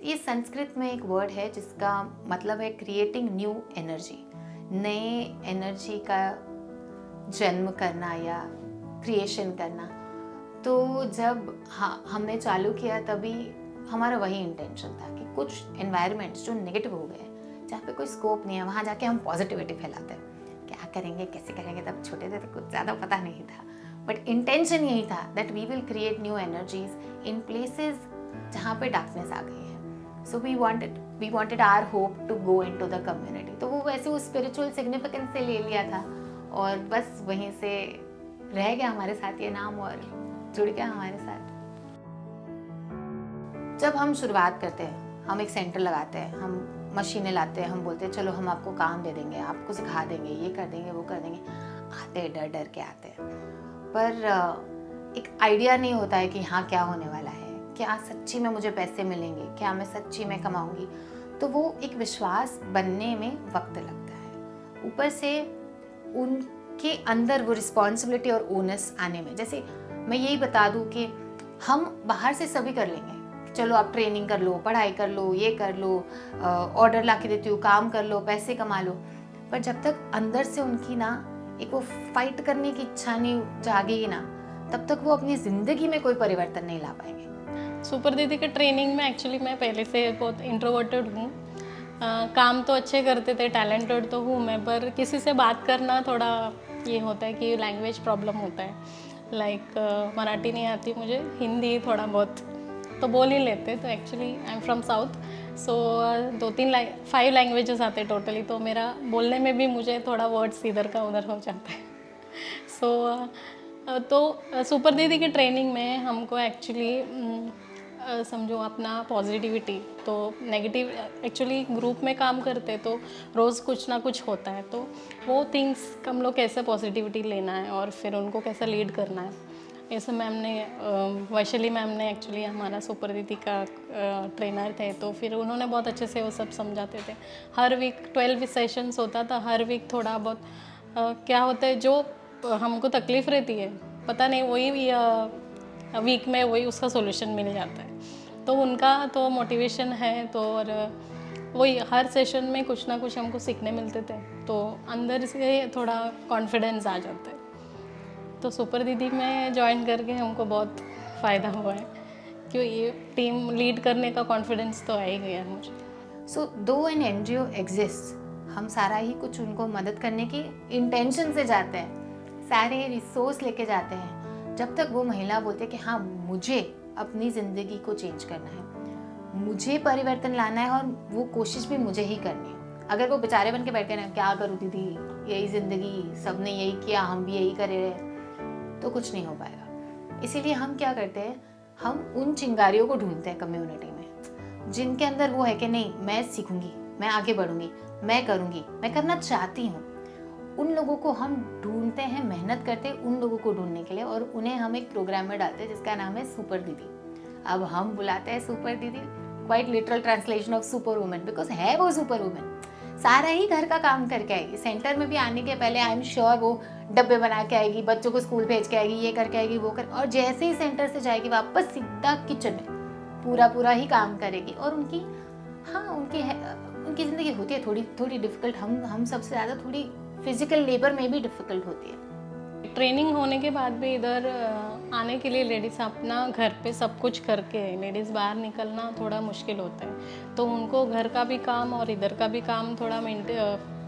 ये संस्कृत में एक वर्ड है जिसका मतलब है क्रिएटिंग न्यू एनर्जी, नए एनर्जी का जन्म करना या क्रिएशन करना। तो जब हमने चालू किया तभी हमारा वही इंटेंशन था कि कुछ एनवायरनमेंट्स जो नेगेटिव हो गए, जहाँ पे कोई स्कोप नहीं है, वहाँ जाके हम पॉजिटिविटी फैलाते हैं। क्या करेंगे, कैसे करेंगे, तब छोटे थे तो कुछ ज़्यादा पता नहीं था, बट इंटेंशन यही था that we will create new energies in places जहाँ पे डार्कनेस आ गई है। So we wanted our hope to go into the community. तो वो वैसे वो स्पिरिचुअल सिग्निफिकेंस से ले लिया था और बस वहीं से रह गया हमारे साथ ये नाम और जुड़ गया हमारे साथ। जब हम शुरुआत करते हैं, हम एक सेंटर लगाते हैं, हम मशीनें लाते हैं, हम बोलते हैं चलो हम आपको काम दे देंगे, आपको सिखा देंगे, ये कर देंगे, वो कर देंगे। आते हैं डर डर के आते हैं, पर एक आइडिया नहीं होता है कि हाँ क्या होने वाला है, क्या सच्ची में मुझे पैसे मिलेंगे, क्या मैं सच्ची में कमाऊंगी। तो वो एक विश्वास बनने में वक्त लगता है। ऊपर से उनके अंदर वो रिस्पॉन्सिबिलिटी और ओनस आने में, जैसे मैं यही बता दूं कि हम बाहर से सभी कर लेंगे, चलो आप ट्रेनिंग कर लो, पढ़ाई कर लो, ये कर लो, ऑर्डर ला के देती हूँ, काम कर लो, पैसे कमा लो, पर जब तक अंदर से उनकी ना एक वो फाइट करने की इच्छा नहीं जागेगी ना, तब तक वो अपनी ज़िंदगी में कोई परिवर्तन नहीं ला पाएंगे। सुपर दीदी के ट्रेनिंग में एक्चुअली मैं पहले से बहुत इंट्रोवर्टेड हूँ। काम तो अच्छे करते थे, टैलेंटेड तो हूँ मैं, पर किसी से बात करना थोड़ा ये होता है कि लैंग्वेज प्रॉब्लम होता है। लाइक मराठी नहीं आती मुझे, हिंदी थोड़ा बहुत तो बोल ही लेते। तो actually I am from south, so 5 languages आते टोटली, तो मेरा बोलने में भी मुझे थोड़ा वर्ड्स इधर का उधर हो जाता है। तो सुपर दीदी की ट्रेनिंग में हमको एक्चुअली समझो अपना पॉजिटिविटी, तो नेगेटिव एक्चुअली ग्रुप में काम करते तो रोज़ कुछ ना कुछ होता है, तो वो थिंग्स हम लोग कैसे पॉजिटिविटी लेना है और फिर उनको कैसे लीड करना है, ऐसे मैम ने वैशाली मैम ने एक्चुअली हमारा सुपर दीदी का ट्रेनर थे, तो फिर उन्होंने बहुत अच्छे से वो सब समझाते थे। हर वीक 12 सेशंस होता था, हर वीक थोड़ा बहुत क्या होता है जो हमको तकलीफ़ रहती है, पता नहीं वही वीक में वही उसका सॉल्यूशन मिल जाता है। तो उनका तो मोटिवेशन है, तो और वही हर सेशन में कुछ ना कुछ हमको सीखने मिलते थे, तो अंदर से थोड़ा कॉन्फिडेंस आ जाता है। तो सुपर दीदी में ज्वाइन करके हमको बहुत फ़ायदा हुआ है, क्यों ये टीम लीड करने का कॉन्फिडेंस तो आ ही गया मुझे। सो दो एन NGO एग्जिस्ट, हम सारा ही कुछ उनको मदद करने की इंटेंशन से जाते हैं, सारे रिसोर्स लेके जाते हैं। जब तक वो महिला बोलती है कि हाँ मुझे अपनी ज़िंदगी को चेंज करना है, मुझे परिवर्तन लाना है और वो कोशिश भी मुझे ही करनी है। अगर वो बेचारे बन के बैठे ना, क्या करूँ दीदी, यही ज़िंदगी, सबने यही किया, हम भी यही करे रहे, तो कुछ नहीं हो पाएगा। इसीलिए हम क्या करते हैं, हम उन चिंगारियों को ढूंढते हैं कम्युनिटी में, जिनके अंदर वो है कि नहीं मैं सीखूंगी, मैं आगे बढ़ूंगी, मैं करूंगी, मैं करना चाहती हूँ। उन लोगों को हम ढूंढते हैं, मेहनत करते हैं उन लोगों को ढूंढने के लिए, और उन्हें हम एक प्रोग्राम में डालते हैं जिसका नाम है सुपर दीदी। अब हम बुलाते हैं सुपर दीदी, quite literal translation of super women, because है वो सुपर वुमेन, सारा ही घर का काम करके आएगी। सेंटर में भी आने के पहले आई एम श्योर वो डब्बे बना के आएगी, बच्चों को स्कूल भेज के आएगी, ये करके आएगी, वो कर, और जैसे ही सेंटर से जाएगी वापस सीधा किचन में पूरा ही काम करेगी। और उनकी उनकी ज़िंदगी होती है थोड़ी डिफिकल्ट, हम सबसे ज़्यादा थोड़ी फिजिकल लेबर में भी डिफिकल्ट होती है। ट्रेनिंग होने के बाद भी इधर आने के लिए लेडीज़ अपना घर पे सब कुछ करके, लेडीज़ बाहर निकलना थोड़ा मुश्किल होता है, तो उनको घर का भी काम और इधर का भी काम थोड़ा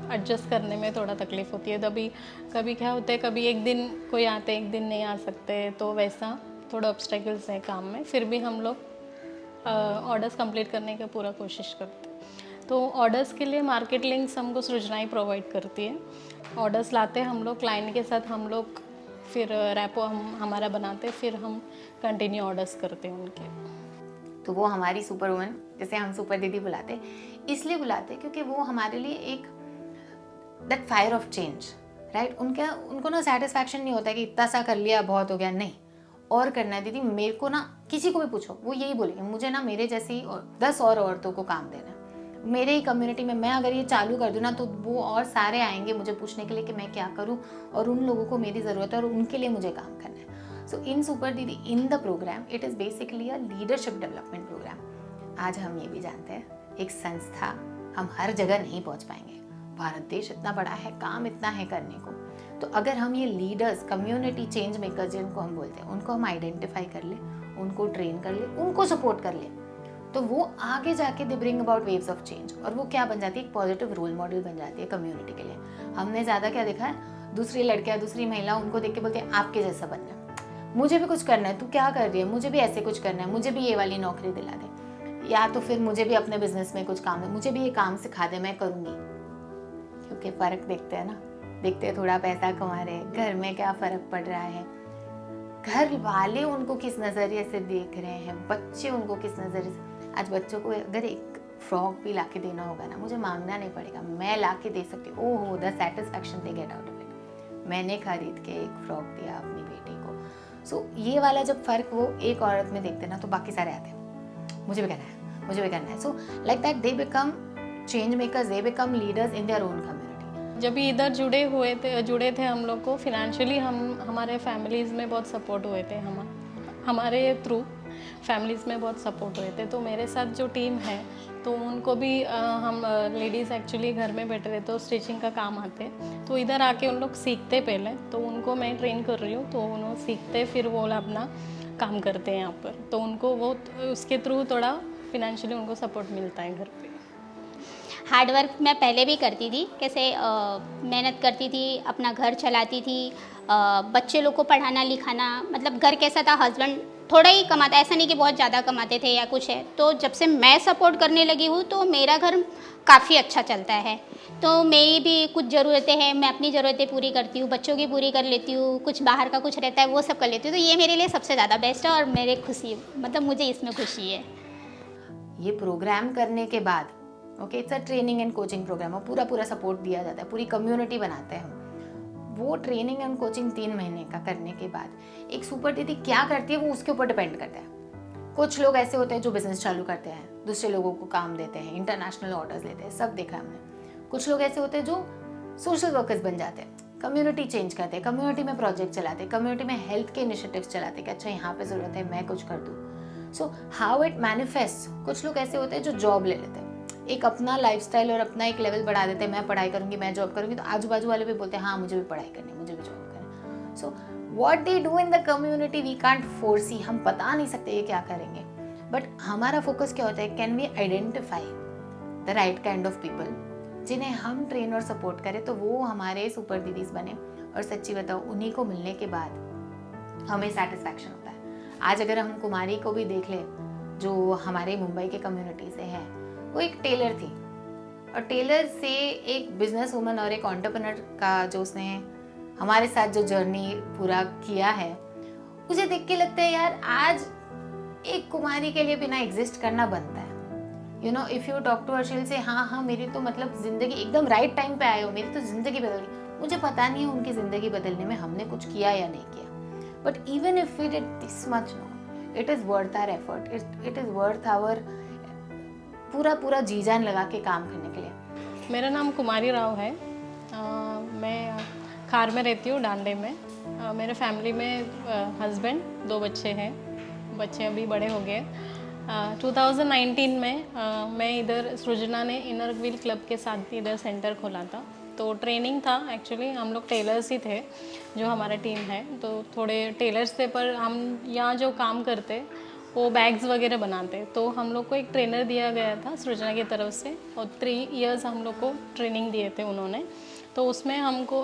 एडजस्ट करने में थोड़ा तकलीफ़ होती है। तभी कभी क्या होता है, कभी एक दिन कोई आते एक दिन नहीं आ सकते, तो वैसा थोड़ा ऑब्स्टेकल्स है काम में, फिर भी हम लोग ऑर्डर्स कंप्लीट करने की पूरा कोशिश करते हैं। तो ऑर्डर्स के लिए मार्केट लिंक्स हमको सृजनाएं प्रोवाइड करती है। ऑर्डर्स लाते हैं हम लोग क्लाइंट के साथ, हम लोग फिर रैपो हमारा बनाते, फिर हम कंटिन्यू ऑर्डर्स करते हैं उनके। तो वो हमारी सुपर वुमन, जैसे हम सुपर दीदी बुलाते, इसलिए बुलाते क्योंकि वो हमारे लिए एक that fire of change, right. उनको ना सेटिस्फैक्शन नहीं होता है कि इतना सा कर लिया बहुत हो गया, नहीं, और करना है दीदी। मेरे को ना किसी को भी पूछो वो यही बोलेंगे, मुझे ना मेरे जैसी 10 और औरतों को काम देना है मेरे ही कम्युनिटी में। मैं अगर ये चालू कर दूँ ना तो वो और सारे आएंगे मुझे पूछने के लिए कि मैं क्या करूँ, और उन लोगों को मेरी ज़रूरत है और उनके लिए मुझे काम करना है। सो इन सुपर दीदी, in the programme, it is basically a leadership development programme आज हम ये भी जानते हैं एक संस्था हम हर जगह नहीं पहुंच पाएंगे। भारत देश इतना बड़ा है, काम इतना है करने को। तो अगर हम ये लीडर्स, कम्युनिटी चेंज मेकर्स जिनको हम बोलते हैं, उनको हम आइडेंटिफाई कर ले, उनको ट्रेन कर ले, उनको सपोर्ट कर ले, तो वो आगे जाके they bring about waves of change. और वो क्या बन जाती है, एक पॉजिटिव रोल मॉडल बन जाती है कम्युनिटी के लिए। हमने ज़्यादा क्या देखा है, दूसरी लड़कियाँ, दूसरी महिला उनको देख के बोलते हैं आपके जैसा बनना, मुझे भी कुछ करना है, तू क्या कर रही है, मुझे भी ऐसे कुछ करना है, मुझे भी ये वाली नौकरी दिला दे, या तो फिर मुझे भी अपने बिजनेस में कुछ काम है, मुझे भी ये काम सिखा दे, मैं करूँगी। क्योंकि फ़र्क देखते हैं ना, देखते हैं थोड़ा पैसा कमा रहे हैं, घर में क्या फ़र्क पड़ रहा है, घर वाले उनको किस नज़रिए से देख रहे हैं, बच्चे उनको किस नज़रिए से। आज बच्चों को अगर एक फ्रॉक भी ला के देना होगा ना, मुझे मांगना नहीं पड़ेगा, मैं ला के दे सकती हूँ। ओहो, the satisfaction they get out of it, मैंने खरीद के एक फ्रॉक दिया अपनी बेटी को। सो ये वाला जब फ़र्क वो एक औरत में देखते हैं ना, तो बाकी सारे आते हैं, मुझे भी करना है, मुझे भी करना है। So like that they become change makers, they become leaders in their own community. जब भी इधर जुड़े थे हम लोग को फिनेंशियली, हमारे फैमिलीज़ में बहुत सपोर्ट हुए थे, हमारे थ्रू फैमिलीज़ में बहुत सपोर्ट हुए थे। तो मेरे साथ जो टीम है, तो उनको भी हम लेडीज़ एक्चुअली घर में बैठे रहे तो स्टिचिंग का काम आते, तो इधर आके उन लोग सीखते पहले, तो उनको मैं ट्रेन कर रही हूँ, तो उन्होंने सीखते, फिर वो अपना काम करते हैं यहाँ पर। तो उनको वो उसके थ्रू थोड़ा फिनेंशियली उनको सपोर्ट मिलता है घर पे। हार्ड वर्क मैं पहले भी करती थी, कैसे मेहनत करती थी, अपना घर चलाती थी, बच्चे लोग को पढ़ाना लिखाना, मतलब घर कैसा था, हस्बैंड थोड़ा ही कमाता, ऐसा नहीं कि बहुत ज़्यादा कमाते थे या कुछ है। तो जब से मैं सपोर्ट करने लगी हूँ तो मेरा घर काफ़ी अच्छा चलता है। तो मेरी भी कुछ ज़रूरतें हैं, मैं अपनी ज़रूरतें पूरी करती हूँ, बच्चों की पूरी कर लेती हूँ, कुछ बाहर का कुछ रहता है वो सब कर लेती हूँ। तो ये मेरे लिए सबसे ज़्यादा बेस्ट है और मेरे खुशी, मतलब मुझे इसमें खुशी है। ये प्रोग्राम करने के बाद okay, it's a training and coaching programme, और पूरा सपोर्ट दिया जाता है, पूरी कम्युनिटी बनाते हैं हम। वो ट्रेनिंग एंड कोचिंग 3 महीने का करने के बाद एक सुपर दीदी क्या करती है वो उसके ऊपर डिपेंड करता है। कुछ लोग ऐसे होते हैं जो बिजनेस चालू करते हैं, दूसरे लोगों को काम देते हैं, इंटरनेशनल ऑर्डर्स लेते हैं, सब देखा हमने। कुछ लोग ऐसे होते हैं जो सोशल वर्कर्स बन जाते हैं, कम्युनिटी चेंज करते हैं, कम्युनिटी में प्रोजेक्ट चलाते हैं, कम्युनिटी में हेल्थ के इनिशिएटिव्स चलाते हैं कि अच्छा यहाँ पे ज़रूरत है, मैं कुछ कर दूँ। So how it manifest. कुछ लोग ऐसे होते हैं जो जॉब ले लेते हैं, एक अपना लाइफस्टाइल और अपना एक लेवल बढ़ा देते हैं, मैं पढ़ाई करूंगी, मैं जॉब करूंगी, तो आजू बाजू वाले भी बोलते हैं हाँ मुझे भी पढ़ाई करनी है, मुझे भी जॉब करनी है। So what they do in the community we can't foresee, हम बता नहीं सकते ये क्या करेंगे, बट हमारा फोकस क्या होता है, can we identify the right kind of people जिन्हें हम ट्रेन और सपोर्ट करें, तो वो हमारे सुपर दीदीज बने। और सच्ची बताओ, उन्हीं को मिलने के बाद हमें सेटिस्फैक्शन होता है। आज अगर हम कुमारी को भी देख ले जो हमारे मुंबई के कम्युनिटी से है, वो एक टेलर थी, और टेलर से एक बिजनेस वूमन और एक एंटरप्रेन्योर का जो उसने हमारे साथ जो जर्नी पूरा किया है, मुझे देख के लगता है यार आज एक कुमारी के लिए बिना एग्जिस्ट करना बनता है। You know, if you talk to Arshil से हाँ मेरी तो मतलब ज़िंदगी एकदम राइट टाइम पे आए हो, मेरी तो ज़िंदगी बदल गई। मुझे पता नहीं है उनकी ज़िंदगी बदलने में हमने कुछ किया या नहीं किया, but even if we did this much, no, it is worth our effort, it is worth our पूरा जी जान लगा के काम करने के लिए। मेरा नाम कुमारी राव है। मैं खार में रहती हूँ, डांडे में। मेरे फैमिली में हस्बैंड, 2 बच्चे हैं, बच्चे अभी बड़े हो गए। 2019 में मैं इधर सृजना ने इनर व्हील क्लब के साथ इधर सेंटर खोला था। तो ट्रेनिंग था, एक्चुअली हम लोग टेलर्स ही थे जो हमारा टीम है, तो थोड़े टेलर्स थे, पर हम यहाँ जो काम करते वो बैग्स वगैरह बनाते। तो हम लोग को एक ट्रेनर दिया गया था सृजना की तरफ से, और 3 इयर्स हम लोग को ट्रेनिंग दिए थे उन्होंने। तो उसमें हमको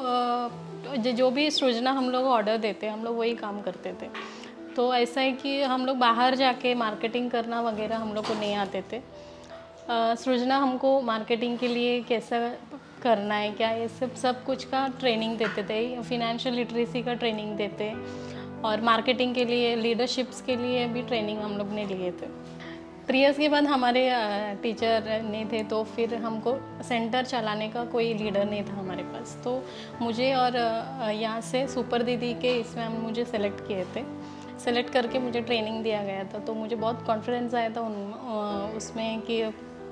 जो भी सृजना हम लोग ऑर्डर देते हम लोग वही काम करते थे। तो ऐसा है कि हम लोग बाहर जाके मार्केटिंग करना वगैरह हम लोग को नहीं आते थे। सृजना हमको मार्केटिंग के लिए कैसा करना है, क्या, ये सब कुछ का ट्रेनिंग देते थे। फिनेंशियल लिटरेसी का ट्रेनिंग देते, और मार्केटिंग के लिए, लीडरशिप्स के लिए भी ट्रेनिंग हम लोग ने लिए थे। 3 इयर्स के बाद हमारे टीचर नहीं थे, तो फिर हमको सेंटर चलाने का कोई लीडर नहीं था हमारे पास। तो मुझे और यहाँ से सुपर दीदी के इसमें हम मुझे सेलेक्ट किए थे, सेलेक्ट करके मुझे ट्रेनिंग दिया गया था। तो मुझे बहुत कॉन्फिडेंस आया था उसमें कि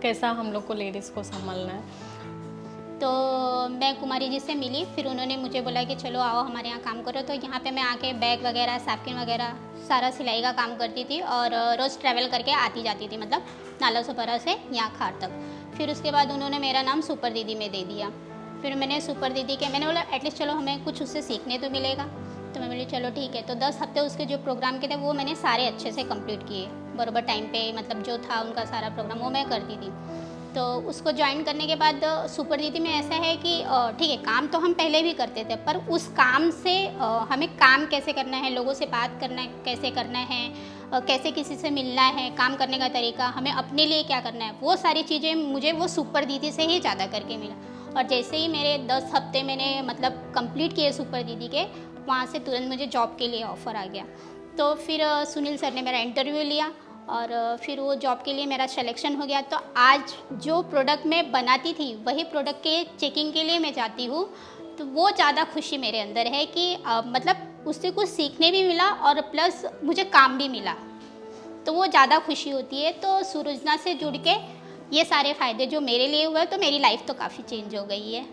कैसा हम लोग को लेडीज़ को संभालना है। तो मैं कुमारी जी से मिली, फिर उन्होंने मुझे बोला कि चलो आओ हमारे यहाँ काम करो। तो यहाँ पे मैं आके बैग वगैरह, सैपकिन वगैरह सारा सिलाई का काम करती थी और रोज़ ट्रैवल करके आती जाती थी, मतलब नाला सुपरा से यहाँ खार तक। फिर उसके बाद उन्होंने मेरा नाम सुपर दीदी में दे दिया। फिर मैंने सुपर दीदी के, मैंने बोला एटलीस्ट चलो हमें कुछ उससे सीखने तो मिलेगा। तो मैं बोली चलो ठीक है। तो 10 हफ्ते उसके जो प्रोग्राम के थे वो मैंने सारे अच्छे से कंप्लीट किए, बराबर टाइम पे, मतलब जो था उनका सारा प्रोग्राम वो मैं करती थी। तो उसको ज्वाइन करने के बाद सुपर दीदी में ऐसा है कि ठीक है, काम तो हम पहले भी करते थे, पर उस काम से हमें काम कैसे करना है, लोगों से बात करना कैसे करना है, कैसे किसी से मिलना है, काम करने का तरीका, हमें अपने लिए क्या करना है, वो सारी चीज़ें मुझे वो सुपर दीदी से ही ज़्यादा करके मिला। और जैसे ही मेरे 10 हफ्ते मैंने मतलब कंप्लीट किए सुपर दीदी के, वहाँ से तुरंत मुझे जॉब के लिए ऑफ़र आ गया। तो फिर सुनील सर ने मेरा इंटरव्यू लिया और फिर वो जॉब के लिए मेरा सिलेक्शन हो गया। तो आज जो प्रोडक्ट मैं बनाती थी वही प्रोडक्ट के चेकिंग के लिए मैं जाती हूँ, तो वो ज़्यादा खुशी मेरे अंदर है कि मतलब उससे कुछ सीखने भी मिला और प्लस मुझे काम भी मिला, तो वो ज़्यादा खुशी होती है। तो सूरजना से जुड़ के ये सारे फ़ायदे जो मेरे लिए हुए, तो मेरी लाइफ तो काफ़ी चेंज हो गई है।